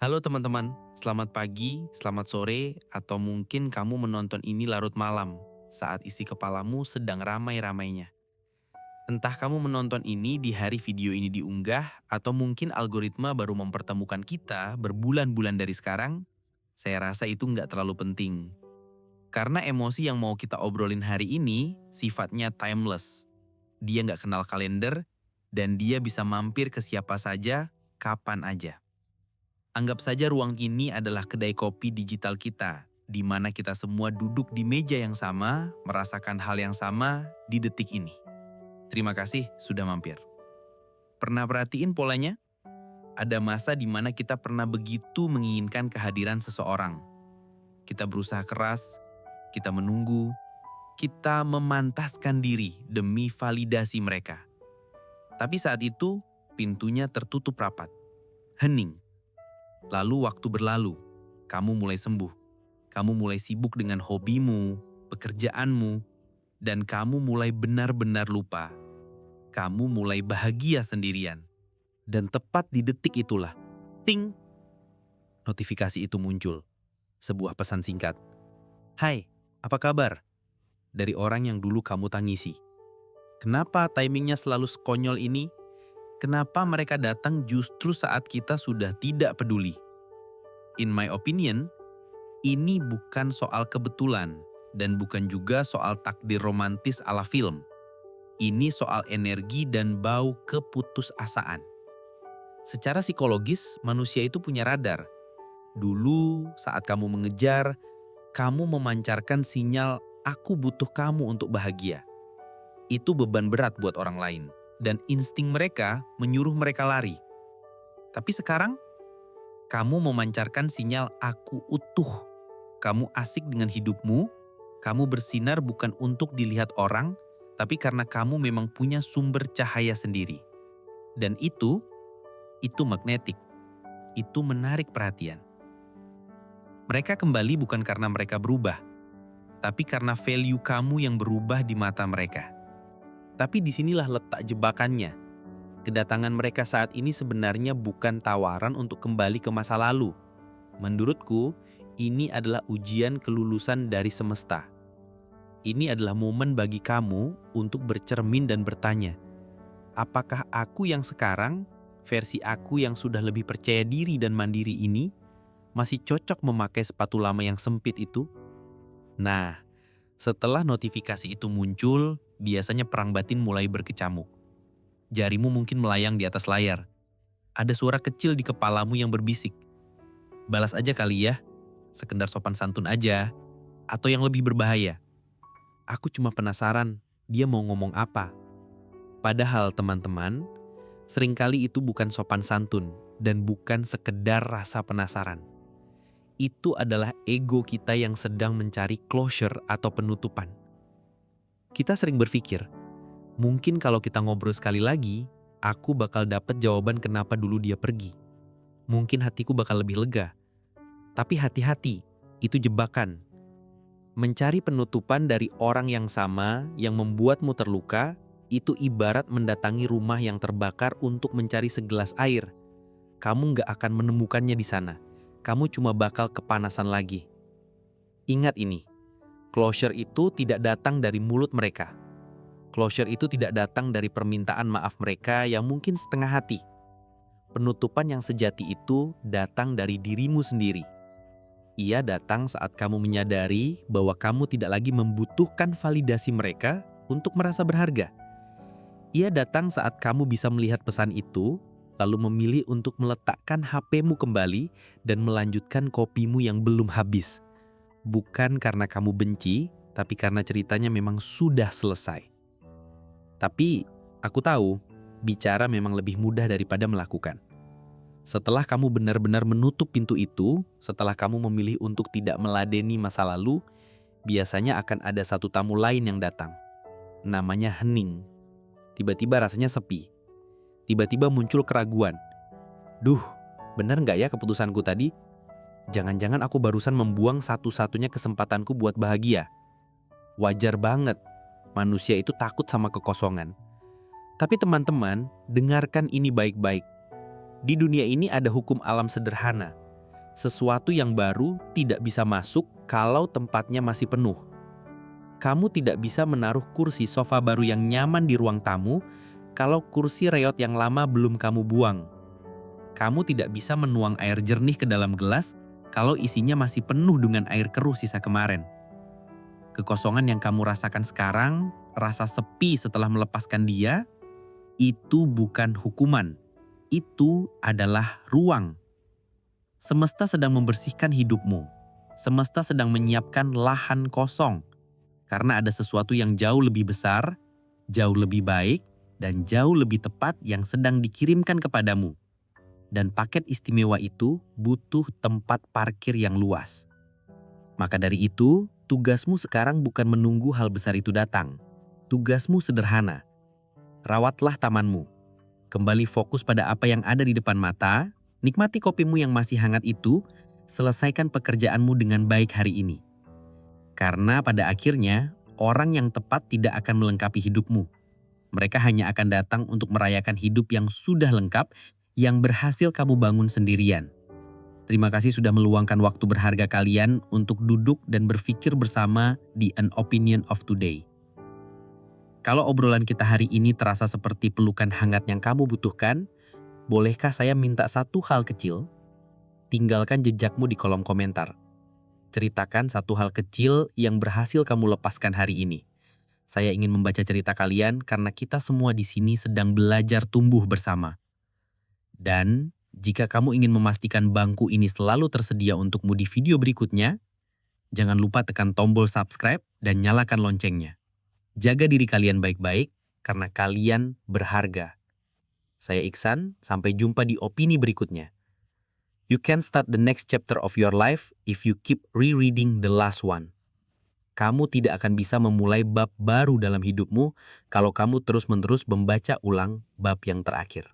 Halo teman-teman, selamat pagi, selamat sore, atau mungkin kamu menonton ini larut malam saat isi kepalamu sedang ramai-ramainya. Entah kamu menonton ini di hari video ini diunggah, atau mungkin algoritma baru mempertemukan kita berbulan-bulan dari sekarang, saya rasa itu nggak terlalu penting. Karena emosi yang mau kita obrolin hari ini sifatnya timeless. Dia nggak kenal kalender, dan dia bisa mampir ke siapa saja, kapan aja. Anggap saja ruang ini adalah kedai kopi digital kita, di mana kita semua duduk di meja yang sama, merasakan hal yang sama di detik ini. Terima kasih sudah mampir. Pernah perhatiin polanya? Ada masa di mana kita pernah begitu menginginkan kehadiran seseorang. Kita berusaha keras, kita menunggu, kita memantaskan diri demi validasi mereka. Tapi saat itu, pintunya tertutup rapat. Hening. Lalu waktu berlalu, kamu mulai sembuh. Kamu mulai sibuk dengan hobimu, pekerjaanmu, dan kamu mulai benar-benar lupa. Kamu mulai bahagia sendirian. Dan tepat di detik itulah, ting, notifikasi itu muncul. Sebuah pesan singkat. Hai, apa kabar? Dari orang yang dulu kamu tangisi. Kenapa timingnya selalu sekonyol ini? Kenapa mereka datang justru saat kita sudah tidak peduli? In my opinion, ini bukan soal kebetulan dan bukan juga soal takdir romantis ala film. Ini soal energi dan bau keputusasaan. Secara psikologis, manusia itu punya radar. Dulu saat kamu mengejar, kamu memancarkan sinyal aku butuh kamu untuk bahagia. Itu beban berat buat orang lain dan insting mereka menyuruh mereka lari. Tapi sekarang, kamu memancarkan sinyal aku utuh. Kamu asik dengan hidupmu, kamu bersinar bukan untuk dilihat orang, tapi karena kamu memang punya sumber cahaya sendiri. Dan itu magnetik, itu menarik perhatian. Mereka kembali bukan karena mereka berubah, tapi karena value kamu yang berubah di mata mereka. Tapi disinilah letak jebakannya. Kedatangan mereka saat ini sebenarnya bukan tawaran untuk kembali ke masa lalu. Menurutku, ini adalah ujian kelulusan dari semesta. Ini adalah momen bagi kamu untuk bercermin dan bertanya, apakah aku yang sekarang, versi aku yang sudah lebih percaya diri dan mandiri ini, masih cocok memakai sepatu lama yang sempit itu? Nah, setelah notifikasi itu muncul, biasanya perang batin mulai berkecamuk. Jarimu mungkin melayang di atas layar. Ada suara kecil di kepalamu yang berbisik. Balas aja kali ya, sekedar sopan santun aja, atau yang lebih berbahaya. Aku cuma penasaran, dia mau ngomong apa. Padahal teman-teman, seringkali itu bukan sopan santun dan bukan sekedar rasa penasaran. Itu adalah ego kita yang sedang mencari closure atau penutupan. Kita sering berpikir, mungkin kalau kita ngobrol sekali lagi, aku bakal dapat jawaban kenapa dulu dia pergi. Mungkin hatiku bakal lebih lega. Tapi hati-hati, itu jebakan. Mencari penutupan dari orang yang sama yang membuatmu terluka, itu ibarat mendatangi rumah yang terbakar untuk mencari segelas air. Kamu nggak akan menemukannya di sana. Kamu cuma bakal kepanasan lagi. Ingat ini, closure itu tidak datang dari mulut mereka. Closure itu tidak datang dari permintaan maaf mereka yang mungkin setengah hati. Penutupan yang sejati itu datang dari dirimu sendiri. Ia datang saat kamu menyadari bahwa kamu tidak lagi membutuhkan validasi mereka untuk merasa berharga. Ia datang saat kamu bisa melihat pesan itu, lalu memilih untuk meletakkan HP-mu kembali dan melanjutkan kopimu yang belum habis. Bukan karena kamu benci, tapi karena ceritanya memang sudah selesai. Tapi aku tahu, bicara memang lebih mudah daripada melakukan. Setelah kamu benar-benar menutup pintu itu, setelah kamu memilih untuk tidak meladeni masa lalu, biasanya akan ada satu tamu lain yang datang. Namanya hening. Tiba-tiba rasanya sepi. Tiba-tiba muncul keraguan. Duh, benar nggak ya keputusanku tadi? Jangan-jangan aku barusan membuang satu-satunya kesempatanku buat bahagia. Wajar banget, manusia itu takut sama kekosongan. Tapi teman-teman, dengarkan ini baik-baik. Di dunia ini ada hukum alam sederhana. Sesuatu yang baru tidak bisa masuk kalau tempatnya masih penuh. Kamu tidak bisa menaruh kursi sofa baru yang nyaman di ruang tamu kalau kursi reot yang lama belum kamu buang. Kamu tidak bisa menuang air jernih ke dalam gelas kalau isinya masih penuh dengan air keruh sisa kemarin. Kekosongan yang kamu rasakan sekarang, rasa sepi setelah melepaskan dia, itu bukan hukuman. Itu adalah ruang. Semesta sedang membersihkan hidupmu. Semesta sedang menyiapkan lahan kosong. Karena ada sesuatu yang jauh lebih besar, jauh lebih baik, dan jauh lebih tepat yang sedang dikirimkan kepadamu. Dan paket istimewa itu butuh tempat parkir yang luas. Maka dari itu, tugasmu sekarang bukan menunggu hal besar itu datang. Tugasmu sederhana. Rawatlah tamanmu. Kembali fokus pada apa yang ada di depan mata. Nikmati kopimu yang masih hangat itu, selesaikan pekerjaanmu dengan baik hari ini. Karena pada akhirnya, orang yang tepat tidak akan melengkapi hidupmu. Mereka hanya akan datang untuk merayakan hidup yang sudah lengkap, yang berhasil kamu bangun sendirian. Terima kasih sudah meluangkan waktu berharga kalian untuk duduk dan berpikir bersama di An Opinion of Today. Kalau obrolan kita hari ini terasa seperti pelukan hangat yang kamu butuhkan, bolehkah saya minta satu hal kecil? Tinggalkan jejakmu di kolom komentar. Ceritakan satu hal kecil yang berhasil kamu lepaskan hari ini. Saya ingin membaca cerita kalian karena kita semua di sini sedang belajar tumbuh bersama. Dan jika kamu ingin memastikan bangku ini selalu tersedia untukmu di video berikutnya, jangan lupa tekan tombol subscribe dan nyalakan loncengnya. Jaga diri kalian baik-baik karena kalian berharga. Saya Iksan, sampai jumpa di opini berikutnya. You can start the next chapter of your life if you keep rereading the last one. Kamu tidak akan bisa memulai bab baru dalam hidupmu kalau kamu terus-menerus membaca ulang bab yang terakhir.